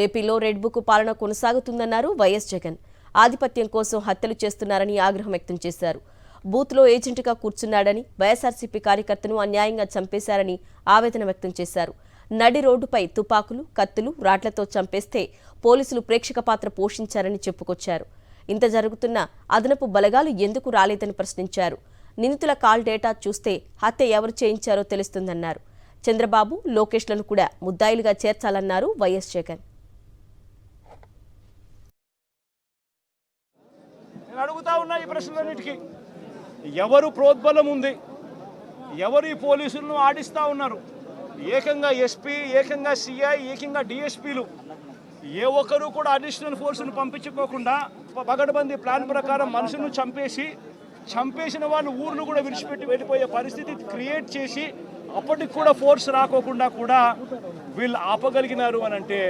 ఏపీలో red book పాలన కొనసాగుతుందన్నారు YS Jagan. ఆధిపత్యం కోసం హత్యలు చేస్తున్నారని ఆగ్రహం వ్యక్తం చేశారు. బూత్లో ఏజెంట్గా కూర్చున్నాడని, వైఎస్ఆర్సీపీ కార్యకర్తను అన్యాయంగా చంపేశారని ఆవేదన వ్యక్తం చేశారు. నడి రోడ్డుపై తుపాకులు, కత్తులు, రాట్లతో చంపేస్తే పోలీసులు ప్రేక్షక పాత్ర పోషించారని చెప్పుకొచ్చారు. ఇంత జరుగుతున్న అదనపు బలగాలు ఎందుకు రాలేదని ప్రశ్నించారు. నిందితుల కాల్ డేటా చూస్తే హత్య ఎవరు చేయించారో తెలుస్తుందన్నారు. చంద్రబాబు, లోకేష్లను కూడా ముద్దాయిలుగా చేర్చాలన్నారు వైఎస్ జగన్. అడుగుతా ఉన్నా ఈ ప్రశ్నలన్నిటికీ ఎవరు ప్రోద్బలం ఉంది, ఎవరు ఈ పోలీసులను ఆడిస్తూ ఉన్నారు? ఏకంగా ఎస్పీ, ఏకంగా సిఐ, ఏకంగా డిఎస్పీలు ఏ ఒక్కరు కూడా అడిషనల్ ఫోర్స్ను పంపించుకోకుండా పగడబందీ ప్లాన్ ప్రకారం మనుషులను చంపేసిన వాళ్ళు ఊర్లు కూడా విడిచిపెట్టి వెళ్ళిపోయే పరిస్థితి క్రియేట్ చేసి అప్పటికి కూడా ఫోర్స్ రాకోకుండా కూడా వీళ్ళు ఆపగలిగినారు అని అంటే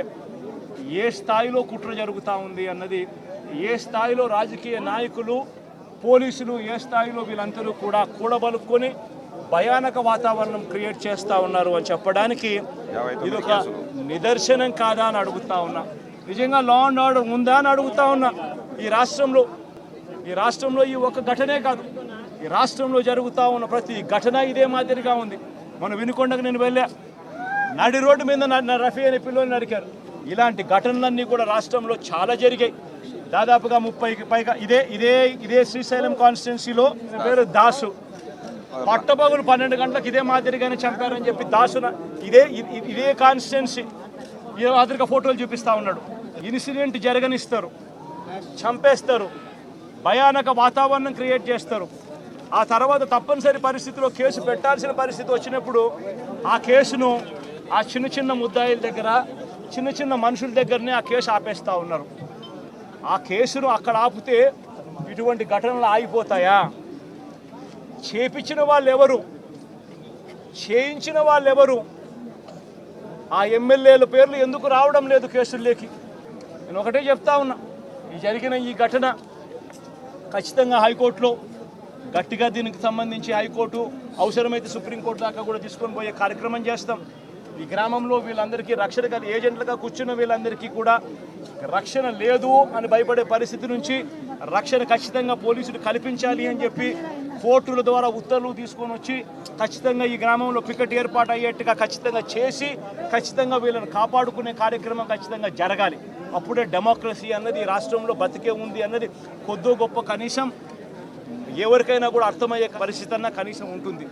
ఏ స్థాయిలో కుట్ర జరుగుతూ ఉంది అన్నది, ఏ స్థాయిలో రాజకీయ నాయకులు, పోలీసులు ఏ స్థాయిలో వీళ్ళందరూ కూడా కూడబలుక్కొని భయానక వాతావరణం క్రియేట్ చేస్తూ ఉన్నారు అని చెప్పడానికి ఇది ఒక నిదర్శనం కాదా అని అడుగుతా ఉన్నా. నిజంగా లా అండ్ ఆర్డర్ ఉందా అని అడుగుతా ఉన్నా. ఈ రాష్ట్రంలో ఈ ఒక ఘటనే కాదు, ఈ రాష్ట్రంలో జరుగుతూ ఉన్న ప్రతి ఘటన ఇదే మాదిరిగా ఉంది. మనం వినుకొండకు నేను వెళ్ళా, నడి రోడ్డు మీద రఫీ అనే పిల్లలు నరికారు. ఇలాంటి ఘటనలన్నీ కూడా రాష్ట్రంలో చాలా జరిగాయి. దాదాపుగా 30కి పైగా ఇదే శ్రీశైలం కాన్స్టిట్యున్సీలో పేరు దాసు, పట్టపగులు 12 గంటలకు ఇదే మాదిరిగానే చంపారని చెప్పి దాసున ఇదే కాన్స్టిట్యున్సీ ఇదే మాదిరిగా ఫోటోలు చూపిస్తూ ఉన్నాడు. ఇన్సిడెంట్ జరగనిస్తారు, చంపేస్తారు, భయానక వాతావరణం క్రియేట్ చేస్తారు. ఆ తర్వాత తప్పనిసరి పరిస్థితిలో కేసు పెట్టాల్సిన పరిస్థితి వచ్చినప్పుడు ఆ కేసును ఆ చిన్న ముద్దాయిల దగ్గర, చిన్న మనుషుల దగ్గరనే ఆ కేసు ఆపేస్తూ ఉన్నారు. ఆ కేసును అక్కడ ఆపితే ఇటువంటి ఘటనలు ఆగిపోతాయా? చేపించిన వాళ్ళు ఎవరు, చేయించిన వాళ్ళు ఎవరు? ఆ ఎమ్మెల్యేల పేర్లు ఎందుకు రావడం లేదు కేసుల్లోకి? నేను ఒకటే చెప్తా ఉన్నా, జరిగిన ఈ ఘటన ఖచ్చితంగా హైకోర్టులో గట్టిగా దీనికి సంబంధించి హైకోర్టు అవసరమైతే సుప్రీంకోర్టు దాకా కూడా తీసుకొని పోయే కార్యక్రమం చేస్తాం. ఈ గ్రామంలో వీళ్ళందరికీ రక్షణ ఏజెంట్లుగా కూర్చున్న వీళ్ళందరికీ కూడా రక్షణ లేదు అని భయపడే పరిస్థితి నుంచి రక్షణ ఖచ్చితంగా పోలీసులు కల్పించాలి అని చెప్పి కోర్టుల ద్వారా ఉత్తర్వులు తీసుకొని వచ్చి ఖచ్చితంగా ఈ గ్రామంలో పికెట్ ఏర్పాటు అయ్యేట్టుగా ఖచ్చితంగా చేసి ఖచ్చితంగా వీళ్ళని కాపాడుకునే కార్యక్రమం ఖచ్చితంగా జరగాలి. అప్పుడే డెమోక్రసీ అన్నది ఈ రాష్ట్రంలో బతికే ఉంది అన్నది కొద్దో గొప్ప కనీసం ఎవరికైనా కూడా అర్థమయ్యే పరిస్థితి అన్న కనీసం ఉంటుంది.